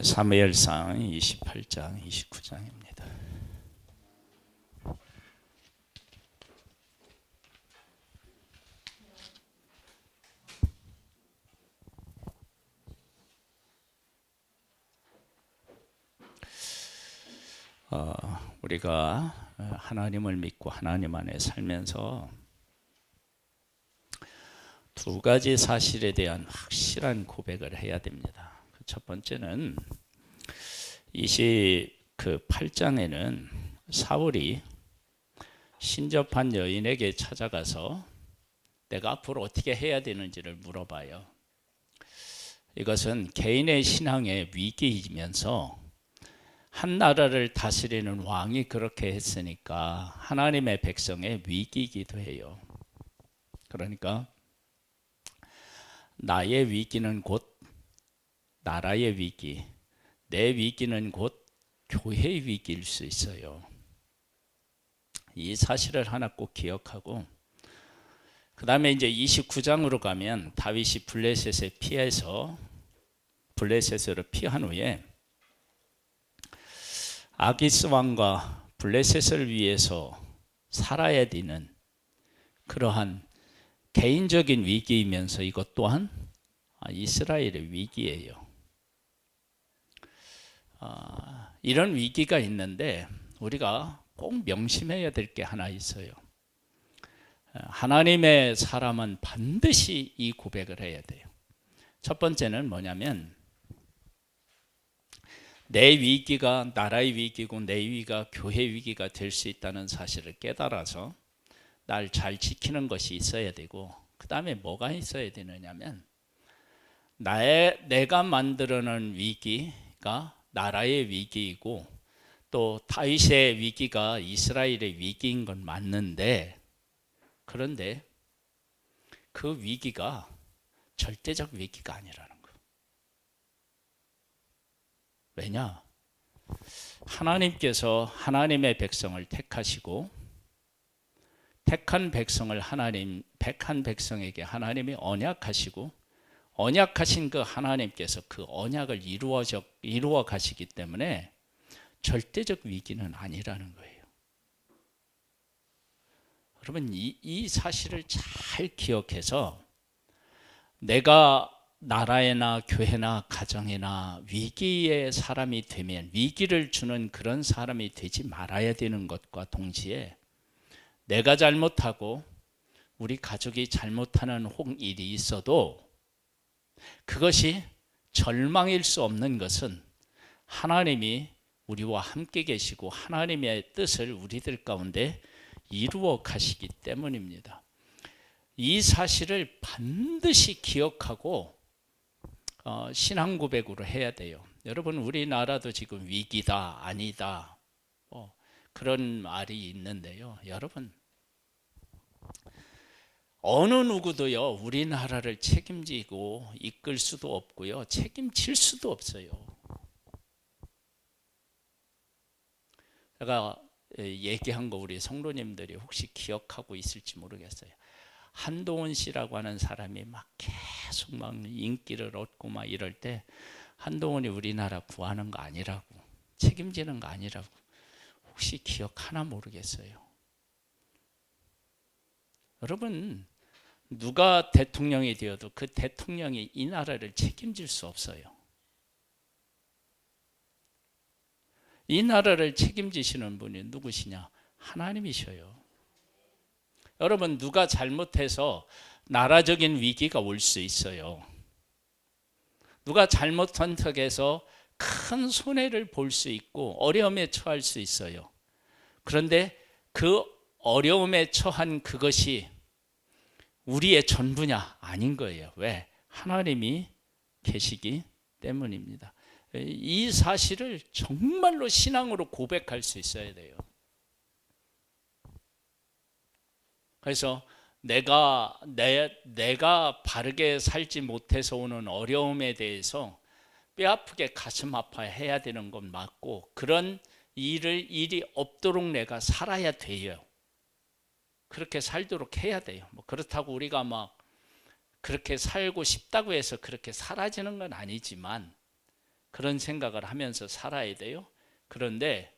사무엘상 28장 29장입니다. 우리가 하나님을 믿고 하나님 안에 살면서 두 가지 사실에 대한 확실한 고백을 해야 됩니다. 첫 번째는 28장에는 사울이 신접한 여인에게 찾아가서 내가 앞으로 어떻게 해야 되는지를 물어봐요. 이것은 개인의 신앙의 위기이면서 한 나라를 다스리는 왕이 그렇게 했으니까 하나님의 백성의 위기이기도 해요. 그러니까 나의 위기는 곧 나라의 위기, 내 위기는 곧 교회의 위기일 수 있어요. 이 사실을 하나 꼭 기억하고, 그 다음에 이제 29장으로 가면 다윗이 블레셋에 피해서 블레셋으로 피한 후에 아기스 왕과 블레셋을 위해서 살아야 되는 그러한 개인적인 위기이면서 이것 또한 이스라엘의 위기예요. 이런 위기가 있는데 우리가 꼭 명심해야 될 게 하나 있어요. 하나님의 사람은 반드시 이 고백을 해야 돼요. 첫 번째는 뭐냐면 내 위기가 나라의 위기고 내 위기가 교회 위기가 될 수 있다는 사실을 깨달아서 날 잘 지키는 것이 있어야 되고, 그 다음에 뭐가 있어야 되느냐면 내가 만들어낸 위기가 나라의 위기이고 또 다윗의 위기가 이스라엘의 위기인 건 맞는데, 그런데 그 위기가 절대적 위기가 아니라는 거예요. 왜냐? 하나님께서 하나님의 백성을 택하시고 택한 백성에게 하나님이 언약하시고 언약하신 그 하나님께서 그 언약을 이루어 가시기 때문에 절대적 위기는 아니라는 거예요. 여러분 이 사실을 잘 기억해서 내가 나라에나 교회나 가정이나 위기의 사람이 되면 위기를 주는 그런 사람이 되지 말아야 되는 것과 동시에 내가 잘못하고 우리 가족이 잘못하는 일이 있어도 그것이 절망일 수 없는 것은 하나님이 우리와 함께 계시고 하나님의 뜻을 우리들 가운데 이루어 가시기 때문입니다. 이 사실을 반드시 기억하고 신앙 고백으로 해야 돼요. 여러분 우리나라도 지금 위기다 아니다 그런 말이 있는데요. 여러분 어느 누구도요 우리나라를 책임지고 이끌 수도 없고요 책임질 수도 없어요. 제가 얘기한 거 우리 성도님들이 혹시 기억하고 있을지 모르겠어요. 한동훈 씨라고 하는 사람이 막 계속 막 인기를 얻고 막 이럴 때 한동훈이 우리나라 구하는 거 아니라고, 책임지는 거 아니라고 혹시 기억하나 모르겠어요. 여러분 누가 대통령이 되어도 그 대통령이 이 나라를 책임질 수 없어요. 이 나라를 책임지시는 분이 누구시냐? 하나님이셔요. 여러분 누가 잘못해서 나라적인 위기가 올 수 있어요. 누가 잘못한 척해서 큰 손해를 볼 수 있고 어려움에 처할 수 있어요. 그런데 그 어려움에 처한 그것이 우리의 전부냐? 아닌 거예요. 왜? 하나님이 계시기 때문입니다. 이 사실을 정말로 신앙으로 고백할 수 있어야 돼요. 그래서 내가 바르게 살지 못해서 오는 어려움에 대해서 뼈아프게 가슴 아파해야 되는 건 맞고, 그런 일이 없도록 내가 살아야 돼요. 그렇게 살도록 해야 돼요. 그렇다고 우리가 막 그렇게 살고 싶다고 해서 그렇게 사라지는 건 아니지만 그런 생각을 하면서 살아야 돼요. 그런데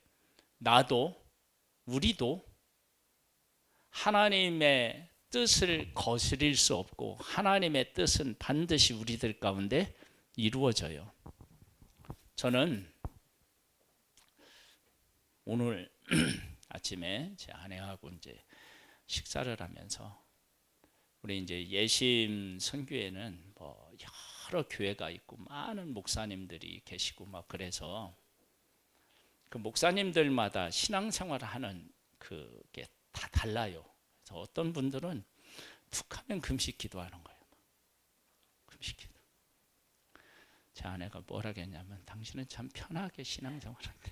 나도 우리도 하나님의 뜻을 거스릴 수 없고 하나님의 뜻은 반드시 우리들 가운데 이루어져요. 저는 오늘 아침에 제 아내하고 이제 식사를 하면서 우리 이제 예심 선교회는 뭐 여러 교회가 있고 많은 목사님들이 계시고 막 그래서 그 목사님들마다 신앙생활을 하는 그게 다 달라요. 그래서 어떤 분들은 툭 하면 금식 기도하는 거예요. 금식 기도. 제 아내가 뭐라 했냐면 당신은 참 편하게 신앙생활한대.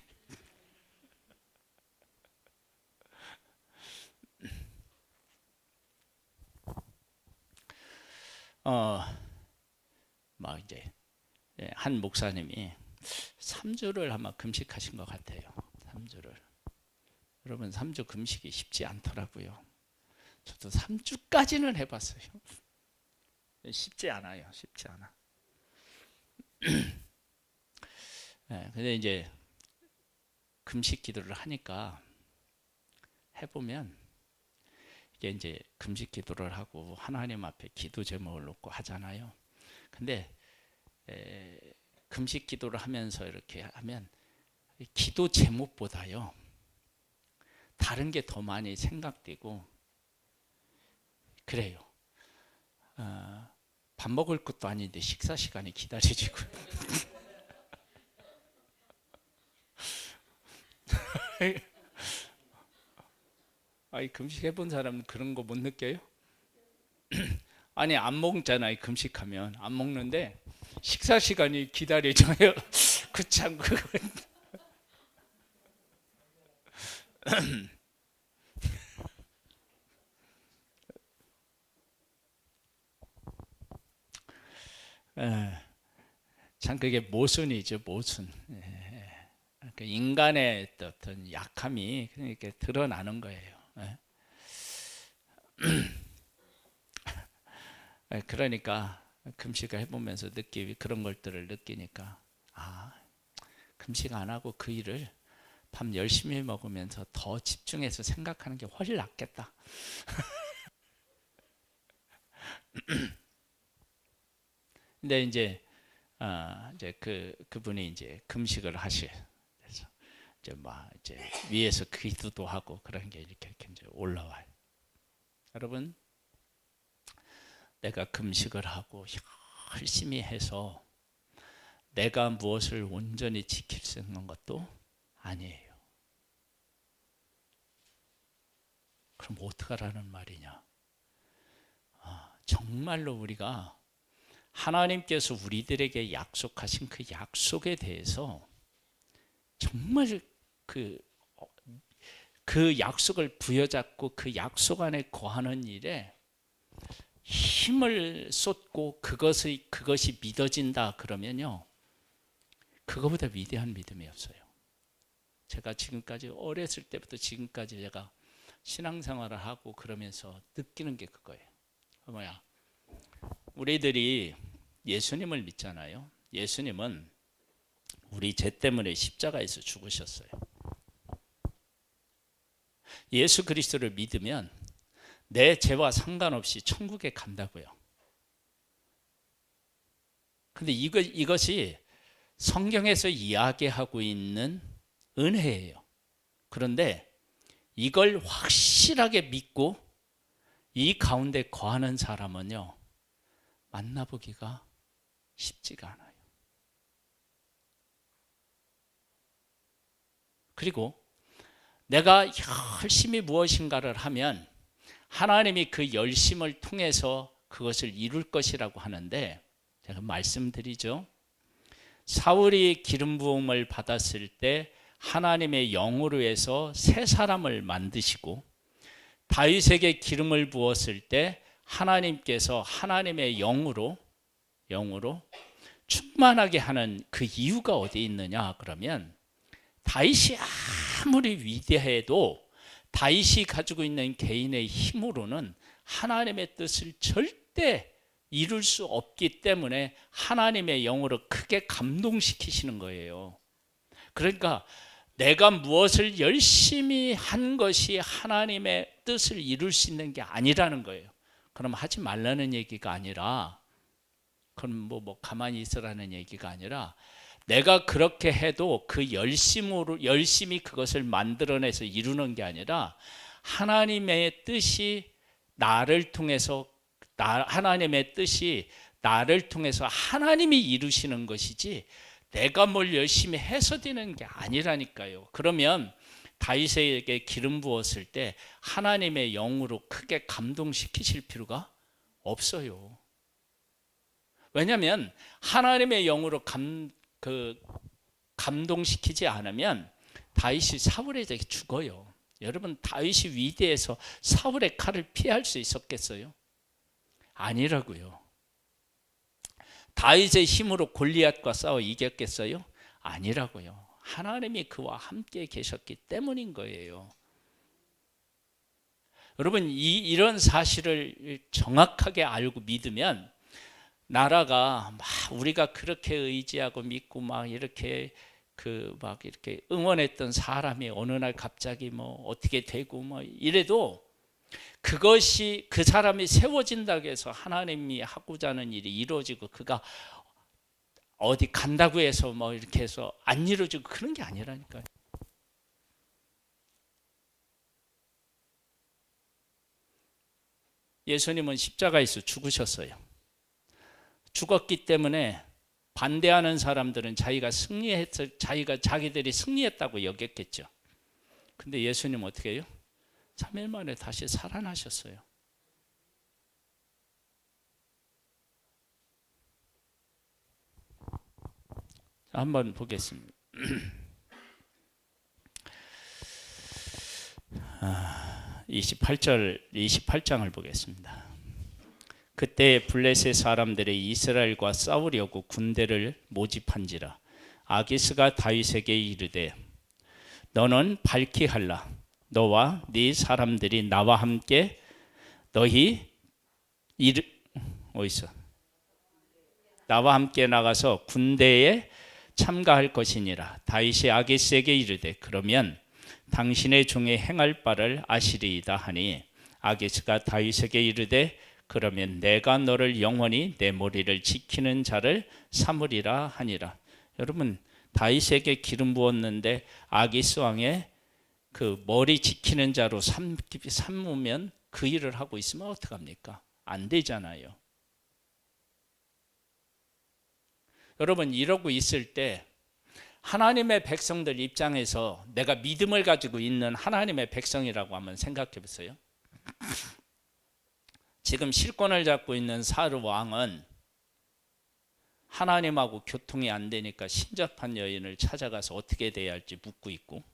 막 이제 한 목사님이 3주를 아마 금식하신 것 같아요. 3주를. 여러분 3주 금식이 쉽지 않더라고요. 저도 3주까지는 해봤어요. 쉽지 않아요. 쉽지 않아. 근데 이제 금식 기도를 하니까 해보면 이게 이제 금식 기도를 하고 하나님 앞에 기도 제목을 놓고 하잖아요. 근데 금식 기도를 하면서 이렇게 하면 기도 제목보다요 다른 게 더 많이 생각되고 그래요. 밥 먹을 것도 아닌데 식사 시간이 기다려지고 아니 금식 해본 사람은 그런 거 못 느껴요? 아니 안 먹잖아요. 금식하면 안 먹는데 식사 시간이 기다려져요. 그 참 그건 참 그게 모순이죠. 모순. 그 인간의 어떤 약함이 이렇게 드러나는 거예요. 그러니까 금식을 해보면서 그런 것들을 느끼니까 금식 안 하고 그 일을 밥 열심히 먹으면서 더 집중해서 생각하는 게 훨씬 낫겠다. 근데 이제 그분이 이제 금식을 하실 그래서 이제 막 이제 위에서 기도도 하고 그런 게 이렇게 이제 올라와요. 여러분 내가 금식을 하고 열심히 해서 내가 무엇을 온전히 지킬 수 있는 것도 아니에요. 그럼 어떡하라는 말이냐? 정말로 우리가 하나님께서 우리들에게 약속하신 그 약속에 대해서 정말 그 약속을 부여잡고 그 약속 안에 거하는 일에 힘을 쏟고 그것이 믿어진다 그러면요 그거보다 위대한 믿음이 없어요. 제가 지금까지 어렸을 때부터 지금까지 제가 신앙생활을 하고 그러면서 느끼는 게 그거예요. 뭐야? 우리들이 예수님을 믿잖아요. 예수님은 우리 죄 때문에 십자가에서 죽으셨어요. 예수 그리스도를 믿으면 내 죄와 상관없이 천국에 간다고요. 근데 이것이 성경에서 이야기하고 있는 은혜예요. 그런데 이걸 확실하게 믿고 이 가운데 거하는 사람은요 만나보기가 쉽지가 않아요. 그리고 내가 열심히 무엇인가를 하면 하나님이 그 열심을 통해서 그것을 이룰 것이라고 하는데 제가 말씀드리죠. 사울이 기름 부음을 받았을 때 하나님의 영으로 해서 새 사람을 만드시고 다윗에게 기름을 부었을 때 하나님께서 하나님의 영으로 충만하게 하는 그 이유가 어디 있느냐 그러면 다윗이 아무리 위대해도 다윗이 가지고 있는 개인의 힘으로는 하나님의 뜻을 절대 이룰 수 없기 때문에 하나님의 영으로 크게 감동시키시는 거예요. 그러니까 내가 무엇을 열심히 한 것이 하나님의 뜻을 이룰 수 있는 게 아니라는 거예요. 그럼 하지 말라는 얘기가 아니라, 그럼 뭐 가만히 있으라는 얘기가 아니라, 내가 그렇게 해도 그 열심히 그것을 만들어내서 이루는 게 아니라 하나님의 뜻이 나를 통해서 하나님의 뜻이 나를 통해서 하나님이 이루시는 것이지 내가 뭘 열심히 해서 되는 게 아니라니까요. 그러면 다윗에게 기름 부었을 때 하나님의 영으로 크게 감동시키실 필요가 없어요. 왜냐하면 하나님의 영으로 감동시키지 않으면 다윗이 사울에게 죽어요. 여러분, 다윗이 위대해서 사울의 칼을 피할 수 있었겠어요? 아니라고요. 다윗의 힘으로 골리앗과 싸워 이겼겠어요? 아니라고요. 하나님이 그와 함께 계셨기 때문인 거예요. 여러분, 이런 사실을 정확하게 알고 믿으면 나라가 막 우리가 그렇게 의지하고 믿고 막 이렇게 이렇게 응원했던 사람이 어느 날 갑자기 뭐 어떻게 되고 뭐 이래도 그것이 그 사람이 세워진다고 해서 하나님이 하고자 하는 일이 이루어지고 그가 어디 간다고 해서 뭐 이렇게 해서 안 이루어지고 그런 게 아니라니까요. 예수님은 십자가에서 죽으셨어요. 죽었기 때문에 반대하는 사람들은 자기들이 승리했다고 여겼겠죠. 근데 예수님 어떻게 해요? 3일 만에 다시 살아나셨어요. 한번 보겠습니다. 28장을 보겠습니다. 그때 블레셋 사람들이 이스라엘과 싸우려고 군대를 모집한지라 아기스가 다윗에게 이르되 너는 밝히 할라. 너와 네 사람들이 나와 함께 나와 함께 나가서 군대에 참가할 것이니라. 다윗이 아기스에게 이르되 그러면 당신의 종이 행할 바를 아시리이다 하니 아기스가 다윗에게 이르되 그러면 내가 너를 영원히 내 머리를 지키는 자를 삼으리라 하니라. 여러분, 다윗에게 기름 부었는데 아기스 왕의 그 머리 지키는 자로 삼으면 그 일을 하고 있으면 어떡합니까? 안 되잖아요. 여러분, 이러고 있을 때 하나님의 백성들 입장에서 내가 믿음을 가지고 있는 하나님의 백성이라고 한번 생각해 보세요. 지금 실권을 잡고 있는 사르 왕은 하나님하고 교통이 안 되니까 신접한 여인을 찾아가서 어떻게 돼야 할지 묻고 있고,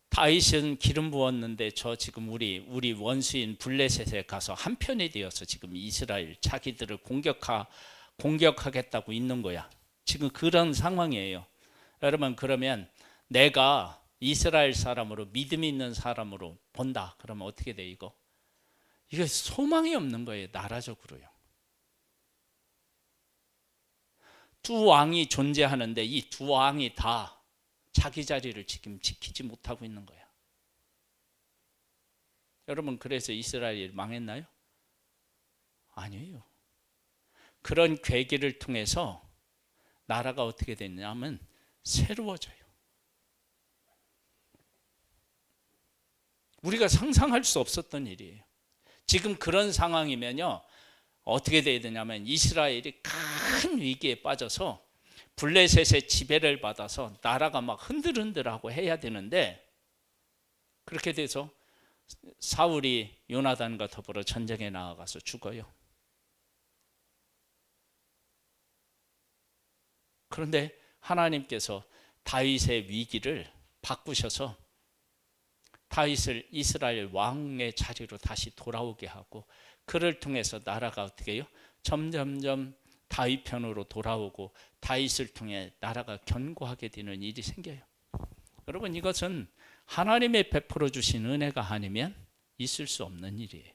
다윗은 기름 부었는데 저 지금 우리 원수인 블레셋에 가서 한편이 되어서 지금 이스라엘 자기들을 공격하겠다고 있는 거야. 지금 그런 상황이에요. 여러분, 그러면 내가 이스라엘 사람으로 믿음 있는 사람으로 본다. 그러면 어떻게 돼 이거? 이게 소망이 없는 거예요. 나라적으로요. 두 왕이 존재하는데 이 두 왕이 다 자기 자리를 지금 지키지 못하고 있는 거야. 여러분, 그래서 이스라엘이 망했나요? 아니에요. 그런 계기를 통해서 나라가 어떻게 됐냐면 새로워져요. 우리가 상상할 수 없었던 일이에요. 지금 그런 상황이면요, 어떻게 돼야 되냐면 이스라엘이 큰 위기에 빠져서 블레셋의 지배를 받아서 나라가 막 흔들흔들하고 해야 되는데, 그렇게 돼서 사울이 요나단과 더불어 전쟁에 나아가서 죽어요. 그런데 하나님께서 다윗의 위기를 바꾸셔서 다윗을 이스라엘 왕의 자리로 다시 돌아오게 하고, 그를 통해서 나라가 어떻게 해요? 점점점 다윗 편으로 돌아오고 다윗을 통해 나라가 견고하게 되는 일이 생겨요. 여러분, 이것은 하나님의 베풀어 주신 은혜가 아니면 있을 수 없는 일이에요.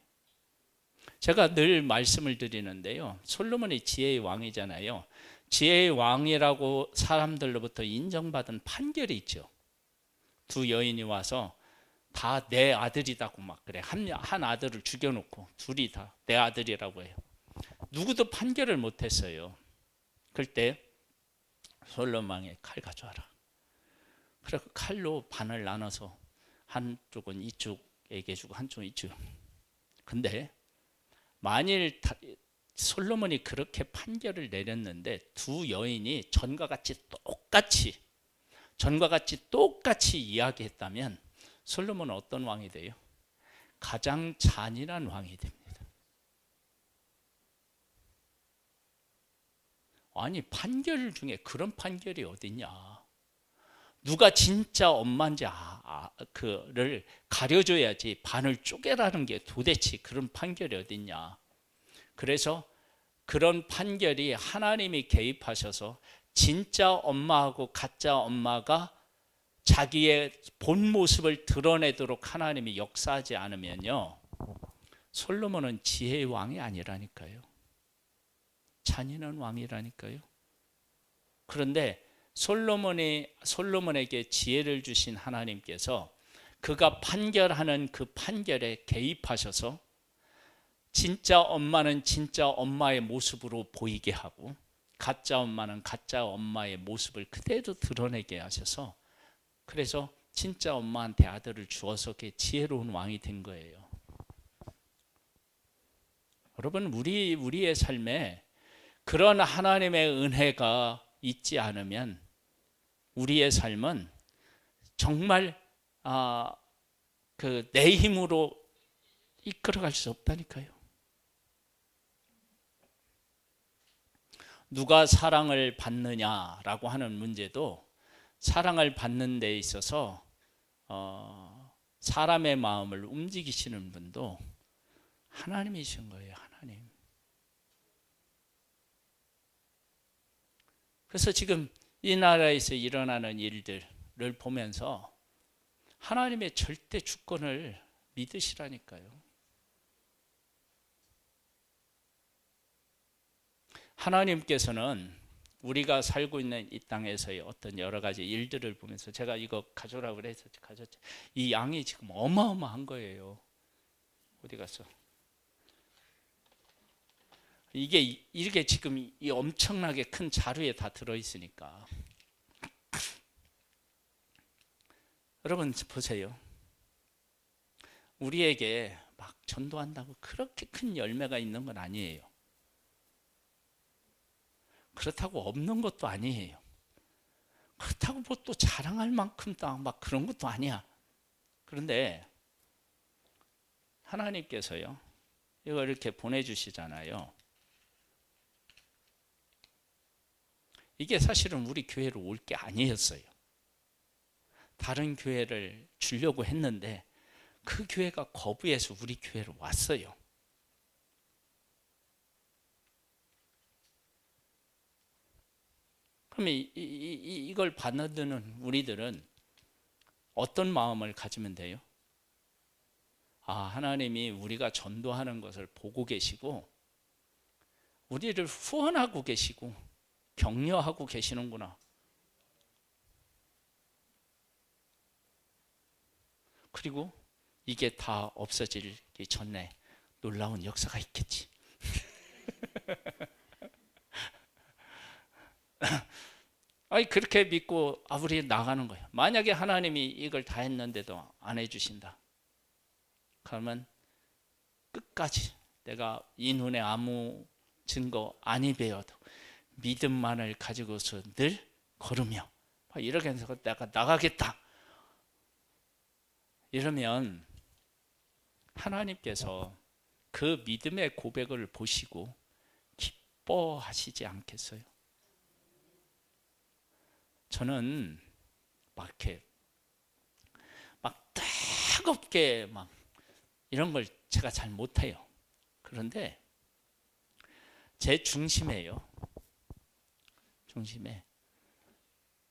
제가 늘 말씀을 드리는데요. 솔로몬이 지혜의 왕이잖아요. 지혜의 왕이라고 사람들로부터 인정받은 판결이 있죠. 두 여인이 와서 다 내 아들이다고 막 그래. 한 아들을 죽여놓고 둘이 다 내 아들이라고 해요. 누구도 판결을 못했어요. 그럴 때 솔로몬 왕이 칼 가져와라. 그래서 칼로 반을 나눠서 한쪽은 이쪽에게 주고 한쪽은 이쪽. 근데 만일 솔로몬이 그렇게 판결을 내렸는데 두 여인이 전과 같이 똑같이 이야기했다면 솔로몬은 어떤 왕이 돼요? 가장 잔인한 왕이 됩니다. 아니 판결 중에 그런 판결이 어딨냐? 누가 진짜 엄마인지 그를 가려줘야지 반을 쪼개라는 게 도대체 그런 판결이 어딨냐? 그래서 그런 판결이 하나님이 개입하셔서 진짜 엄마하고 가짜 엄마가 자기의 본 모습을 드러내도록 하나님이 역사하지 않으면요, 솔로몬은 지혜의 왕이 아니라니까요. 잔인한 왕이라니까요. 그런데 솔로몬에게 지혜를 주신 하나님께서 그가 판결하는 그 판결에 개입하셔서 진짜 엄마는 진짜 엄마의 모습으로 보이게 하고 가짜 엄마는 가짜 엄마의 모습을 그대로 드러내게 하셔서 그래서 진짜 엄마한테 아들을 주어서 지혜로운 왕이 된 거예요. 여러분 우리의 삶에 그런 하나님의 은혜가 있지 않으면 우리의 삶은 정말 내 힘으로 이끌어갈 수 없다니까요. 누가 사랑을 받느냐라고 하는 문제도 사랑을 받는 데 있어서 사람의 마음을 움직이시는 분도 하나님이신 거예요. 하나님. 그래서 지금 이 나라에서 일어나는 일들을 보면서 하나님의 절대 주권을 믿으시라니까요. 하나님께서는 우리가 살고 있는 이 땅에서의 어떤 여러 가지 일들을 보면서 제가 이거 가져오라고 그래서 가졌죠. 이 양이 지금 어마어마한 거예요. 어디 갔어? 이게 이렇게 지금 이 엄청나게 큰 자루에 다 들어있으니까 여러분 보세요. 우리에게 막 전도한다고 그렇게 큰 열매가 있는 건 아니에요. 그렇다고 없는 것도 아니에요. 그렇다고 뭐 또 자랑할 만큼 막 그런 것도 아니야. 그런데 하나님께서요, 이거 이렇게 보내주시잖아요. 이게 사실은 우리 교회로 올 게 아니었어요. 다른 교회를 주려고 했는데 그 교회가 거부해서 우리 교회로 왔어요. 그러면 이걸 받아들이는 우리들은 어떤 마음을 가지면 돼요? 하나님이 우리가 전도하는 것을 보고 계시고 우리를 후원하고 계시고 격려하고 계시는구나. 그리고 이게 다 없어지기 전에 놀라운 역사가 있겠지. 그렇게 믿고 우리 나가는 거예요. 만약에 하나님이 이걸 다 했는데도 안 해주신다. 그러면 끝까지 내가 이 눈에 아무 증거 아니 배워도 믿음만을 가지고서 늘 걸으며 이렇게 해서 내가 나가겠다. 이러면 하나님께서 그 믿음의 고백을 보시고 기뻐하시지 않겠어요? 저는 막 이렇게 막 뜨겁게 막 이런 걸 제가 잘 못해요. 그런데 제 중심에요.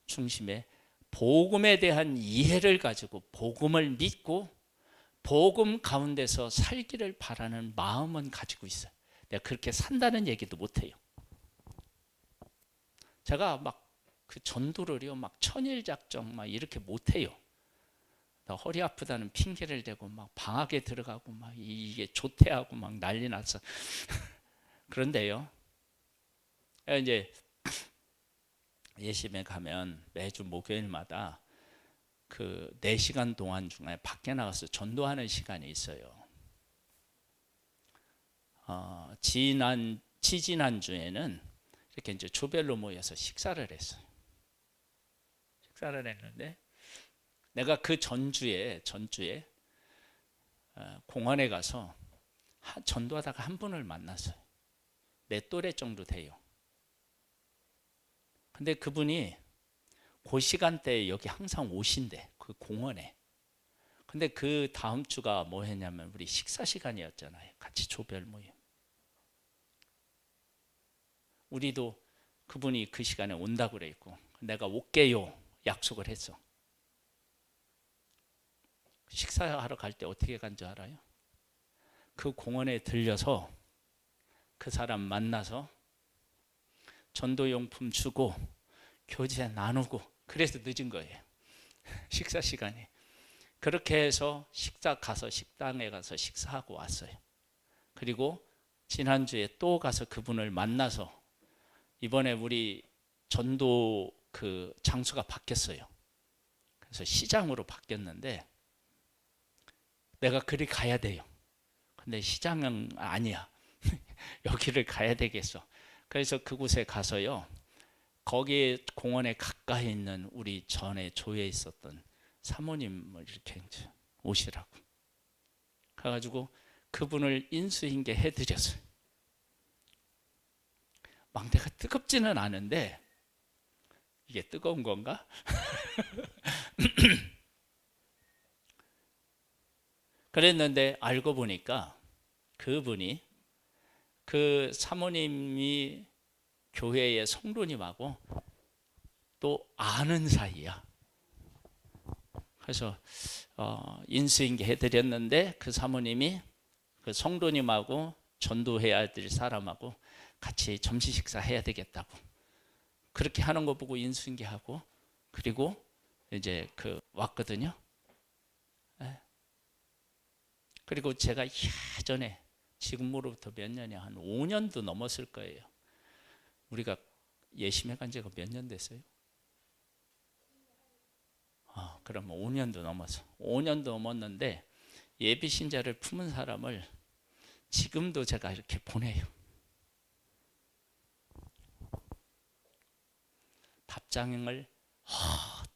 중심에 복음에 대한 이해를 가지고 복음을 믿고 복음 가운데서 살기를 바라는 마음은 가지고 있어요. 내가 그렇게 산다는 얘기도 못해요. 제가 막 그 전도를요, 막 천일 작정 막 이렇게 못해요. 나 허리 아프다는 핑계를 대고 막 방학에 들어가고 막 이게 조퇴하고 막 난리 났어. 그런데요, 이제 예심에 가면 매주 목요일마다 그 4시간 동안 중에 밖에 나가서 전도하는 시간이 있어요. 지지난 주에는 이렇게 이제 조별로 모여서 식사를 했어요. 식사를 했는데 내가 그 전주에 공원에 가서 전도하다가 한 분을 만났어요. 내 또래 정도 돼요. 근데 그분이 그 시간대에 여기 항상 오신대, 그 공원에. 근데 그 다음 주가 뭐 했냐면 우리 식사 시간이었잖아요. 같이 조별 모임. 우리도 그분이 그 시간에 온다고 그랬고 내가 올게요 약속을 했어. 식사하러 갈 때 어떻게 간 줄 알아요? 그 공원에 들려서 그 사람 만나서 전도용품 주고 교제 나누고 그래서 늦은 거예요. 식사 시간이. 그렇게 해서 식당에 가서 식사하고 왔어요. 그리고 지난주에 또 가서 그분을 만나서 이번에 우리 전도 그 장소가 바뀌었어요. 그래서 시장으로 바뀌었는데 내가 그리 가야 돼요. 근데 시장은 아니야. 여기를 가야 되겠어. 그래서 그곳에 가서요. 거기에 공원에 가까이 있는 우리 전에 조에 있었던 사모님을 이렇게 오시라고. 그래가지고 그분을 인수인계 해드렸어요. 막 내가 뜨겁지는 않은데 이게 뜨거운 건가? 그랬는데 알고 보니까 그분이 그 사모님이 교회의 성도님하고 또 아는 사이야. 그래서 인수인계 해드렸는데 그 사모님이 그 성도님하고 전도해야 될 사람하고 같이 점심 식사 해야 되겠다고 그렇게 하는 거 보고 인수인계하고 그리고 이제 그 왔거든요. 그리고 제가 예전에 지금으로부터 몇 년이 한 5년도 넘었을 거예요. 우리가 예심해 간 지가 몇 년 됐어요? 그러면 5년도 넘었어. 5년도 넘었는데 예비 신자를 품은 사람을 지금도 제가 이렇게 보내요. 답장을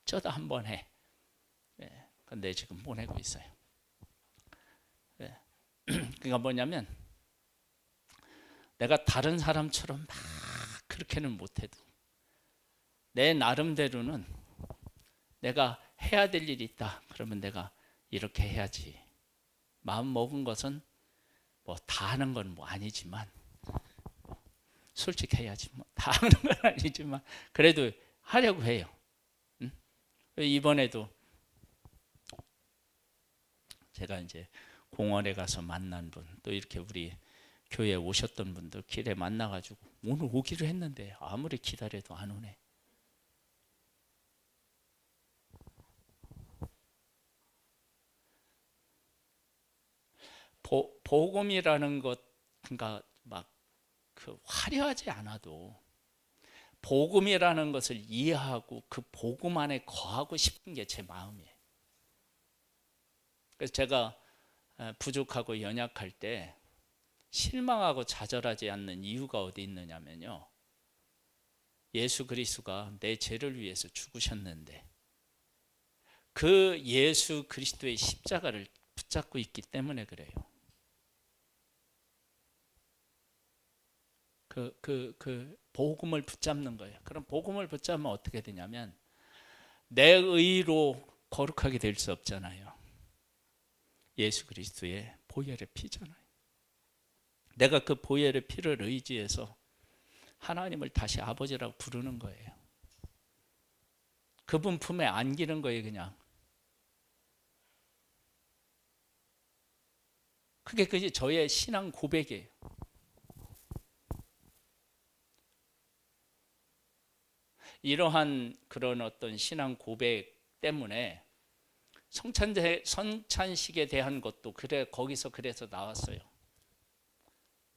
어쩌다 한 번 해. 근데 지금 보내고 있어요. 그러니까 뭐냐면 내가 다른 사람처럼 막 그렇게는 못해도 내 나름대로는 내가 해야 될 일이 있다. 그러면 내가 이렇게 해야지. 마음 먹은 것은 뭐 다 하는 건 뭐 아니지만 솔직히 해야지. 뭐 다 하는 건 아니지만 그래도 하려고 해요. 응? 이번에도 제가 이제 공원에 가서 만난 분, 또 이렇게 우리 교회에 오셨던 분들 길에 만나가지고 오늘 오기로 했는데 아무리 기다려도 안 오네. 복음이라는 것, 그러니까 막 그 화려하지 않아도 복음이라는 것을 이해하고 그 복음 안에 거하고 싶은 게 제 마음이에요. 그래서 제가 부족하고 연약할 때 실망하고 좌절하지 않는 이유가 어디 있느냐면요. 예수 그리스도가 내 죄를 위해서 죽으셨는데 그 예수 그리스도의 십자가를 붙잡고 있기 때문에 그래요. 그 복음을 붙잡는 거예요. 그럼 복음을 붙잡으면 어떻게 되냐면 내 의로 거룩하게 될 수 없잖아요. 예수 그리스도의 보혈의 피잖아요. 내가 그 보혈의 피를 의지해서 하나님을 다시 아버지라고 부르는 거예요. 그분 품에 안기는 거예요, 그냥. 그게 저의 신앙 고백이에요. 이러한 그런 어떤 신앙 고백 때문에 성찬식에 대한 것도 거기서 그래서 나왔어요.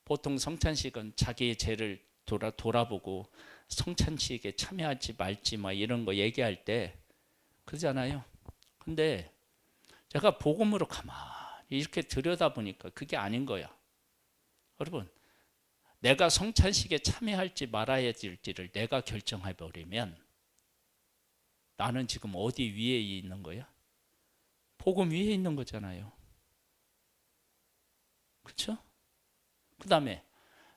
보통 성찬식은 자기의 죄를 돌아보고 성찬식에 참여할지 말지 막 이런 거 얘기할 때 그러잖아요. 근데 제가 복음으로 가만히 이렇게 들여다보니까 그게 아닌 거야. 여러분, 내가 성찬식에 참여할지 말아야 될지를 내가 결정해버리면 나는 지금 어디 위에 있는 거야? 복음 위에 있는 거잖아요. 그렇죠? 그 다음에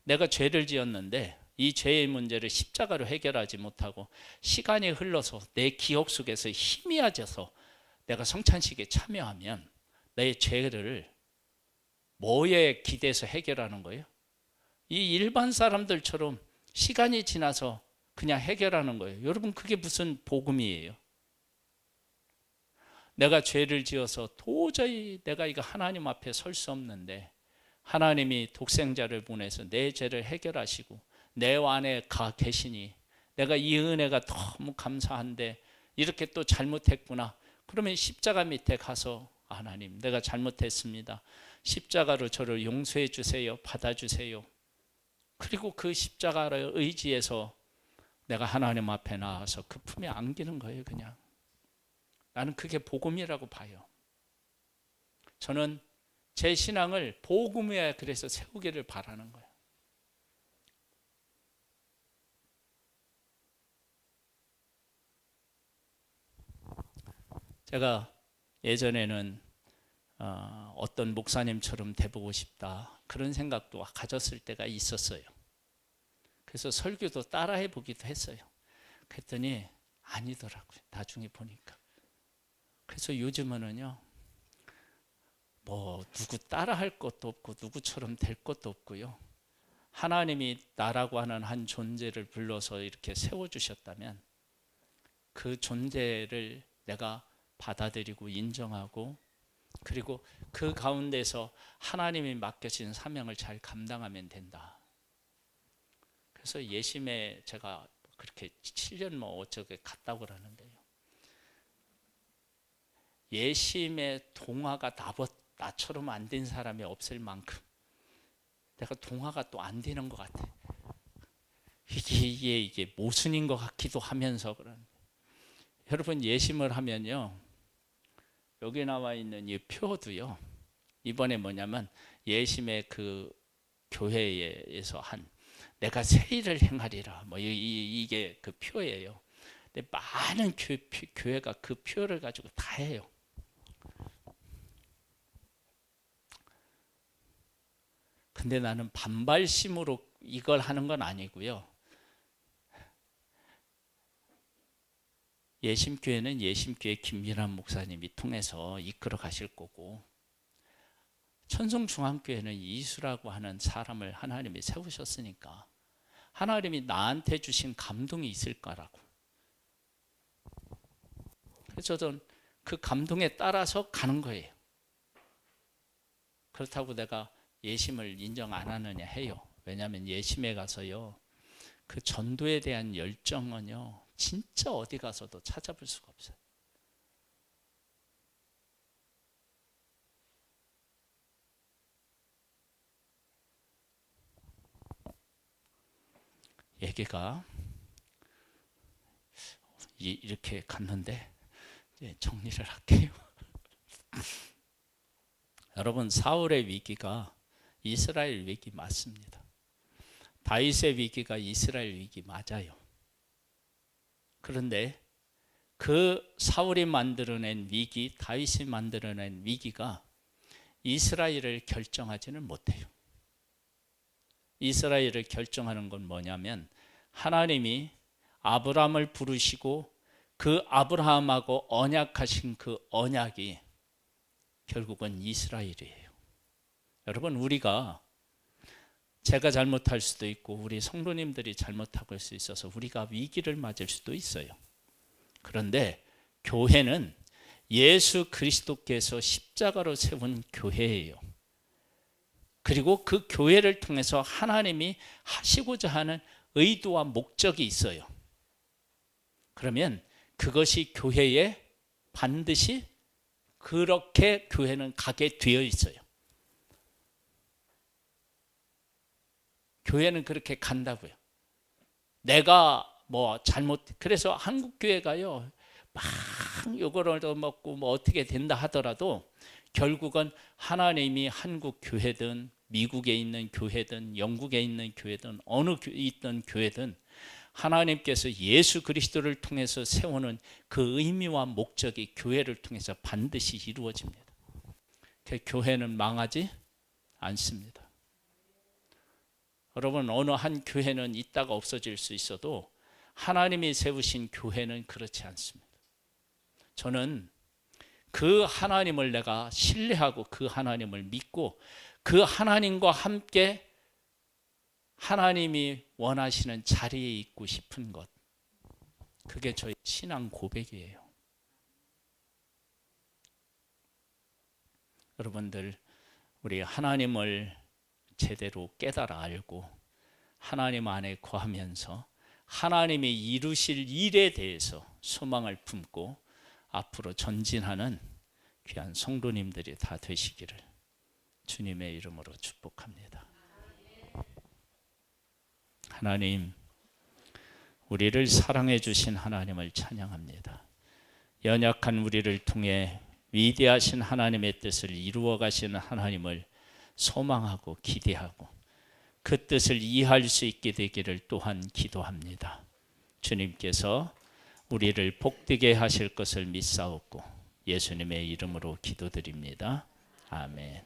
내가 죄를 지었는데 이 죄의 문제를 십자가로 해결하지 못하고 시간이 흘러서 내 기억 속에서 희미해져서 내가 성찬식에 참여하면 내 죄를 뭐에 기대서 해결하는 거예요? 이 일반 사람들처럼 시간이 지나서 그냥 해결하는 거예요. 여러분, 그게 무슨 복음이에요? 내가 죄를 지어서 도저히 내가 이거 하나님 앞에 설 수 없는데 하나님이 독생자를 보내서 내 죄를 해결하시고 내 안에 계시니 내가 이 은혜가 너무 감사한데 이렇게 또 잘못했구나. 그러면 십자가 밑에 가서 하나님, 내가 잘못했습니다. 십자가로 저를 용서해 주세요. 받아주세요. 그리고 그 십자가를 의지해서 내가 하나님 앞에 나와서 그 품에 안기는 거예요. 그냥 나는 그게 복음이라고 봐요. 저는 제 신앙을 복음 위에 그래서 세우기를 바라는 거예요. 제가 예전에는 어떤 목사님처럼 돼보고 싶다 그런 생각도 가졌을 때가 있었어요. 그래서 설교도 따라해 보기도 했어요. 그랬더니 아니더라고요. 나중에 보니까. 그래서 요즘은요, 뭐 누구 따라할 것도 없고 누구처럼 될 것도 없고요. 하나님이 나라고 하는 한 존재를 불러서 이렇게 세워주셨다면 그 존재를 내가 받아들이고 인정하고 그리고 그 가운데서 하나님이 맡겨진 사명을 잘 감당하면 된다. 그래서 예심에 제가 그렇게 7년 뭐 어쩌게 갔다고 그러는데요. 예심의 동화가 나처럼 안 된 사람이 없을 만큼 내가 동화가 또 안 되는 것 같아. 이게 모순인 것 같기도 하면서 그런. 여러분, 예심을 하면요, 여기 나와 있는 이 표도요, 이번에 뭐냐면 예심의 그 교회에서 한 내가 새 일을 행하리라 뭐 이게 그 표예요. 근데 많은 교회가 그 표를 가지고 다 해요. 근데 나는 반발심으로 이걸 하는 건 아니고요. 예심교회는 예심교회 김민환 목사님이 통해서 이끌어 가실 거고, 천성중앙교회는 이수라고 하는 사람을 하나님이 세우셨으니까 하나님이 나한테 주신 감동이 있을 거라고. 그래서 저는 그 감동에 따라서 가는 거예요. 그렇다고 내가 예심을 인정 안 하느냐 해요. 왜냐하면 예심에 가서요, 그 전도에 대한 열정은요 진짜 어디 가서도 찾아볼 수가 없어요. 얘기가 이렇게 갔는데 이제 정리를 할게요. 여러분, 사울의 위기가 이스라엘 위기 맞습니다. 다윗의 위기가 이스라엘 위기 맞아요. 그런데 그 사울이 만들어낸 위기, 다윗이 만들어낸 위기가 이스라엘을 결정하지는 못해요. 이스라엘을 결정하는 건 뭐냐면 하나님이 아브라함을 부르시고 그 아브라함하고 언약하신 그 언약이 결국은 이스라엘이에요. 여러분, 우리가 제가 잘못할 수도 있고 우리 성도님들이 잘못할 수 있어서 우리가 위기를 맞을 수도 있어요. 그런데 교회는 예수 그리스도께서 십자가로 세운 교회예요. 그리고 그 교회를 통해서 하나님이 하시고자 하는 의도와 목적이 있어요. 그러면 그것이 교회에 반드시 그렇게 교회는 가게 되어 있어요. 교회는 그렇게 간다고요. 내가 그래서 한국 교회가요, 막 요거를 얻어먹고 어떻게 된다 하더라도 결국은 하나님이 한국 교회든 미국에 있는 교회든 영국에 있는 교회든 어느 있던 교회든 하나님께서 예수 그리스도를 통해서 세우는 그 의미와 목적이 교회를 통해서 반드시 이루어집니다. 교회는 망하지 않습니다. 여러분, 어느 한 교회는 있다가 없어질 수 있어도 하나님이 세우신 교회는 그렇지 않습니다. 저는 그 하나님을 내가 신뢰하고 그 하나님을 믿고 그 하나님과 함께 하나님이 원하시는 자리에 있고 싶은 것, 그게 저희 신앙 고백이에요. 여러분들, 우리 하나님을 제대로 깨달아 알고 하나님 안에 거하면서 하나님이 이루실 일에 대해서 소망을 품고 앞으로 전진하는 귀한 성도님들이 다 되시기를 주님의 이름으로 축복합니다. 하나님, 우리를 사랑해 주신 하나님을 찬양합니다. 연약한 우리를 통해 위대하신 하나님의 뜻을 이루어 가시는 하나님을 소망하고 기대하고 그 뜻을 이해할 수 있게 되기를 또한 기도합니다. 주님께서 우리를 복되게 하실 것을 믿사옵고 예수님의 이름으로 기도드립니다. 아멘.